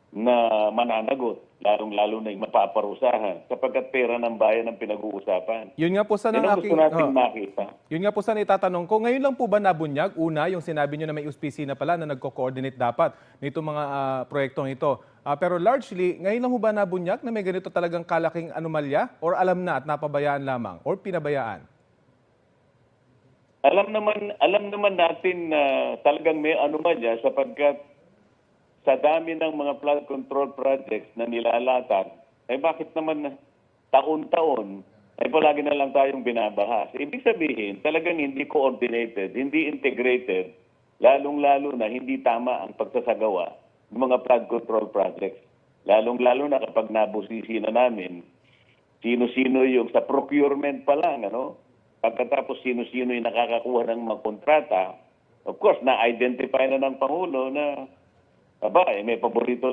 na mananagot, lalong-lalo na yung mapaparusahan, sapagkat pera ng bayan ang pinag-uusapan. Yun nga po sana Yan ang ang gusto aking nating makita. yun nga po sana itatanong ko. Ngayon lang po ba nabunyag? Una, yung sinabi niyo na may opisina pala na nagko-coordinate dapat nito mga proyektong ito. Pero largely, ngayon lang po ba nabunyag na may ganito talagang kalaking anomalya? Or alam na at napabayaan lamang? Or pinabayaan? Alam naman natin na talagang may anomalya sapagkat sa dami ng mga flood control projects na nilalatag, bakit naman taon-taon ay palagi na lang tayong binabaha? So, ibig sabihin, talagang hindi coordinated, hindi integrated, lalong-lalo na hindi tama ang pagsasagawa ng mga flood control projects. Lalong-lalo na kapag nabusisi na namin, sino-sino yung sa procurement pa lang, pagkatapos sino-sino yung nakakakuha ng mga kontrata. Of course, na-identify na ng Pangulo na may paborito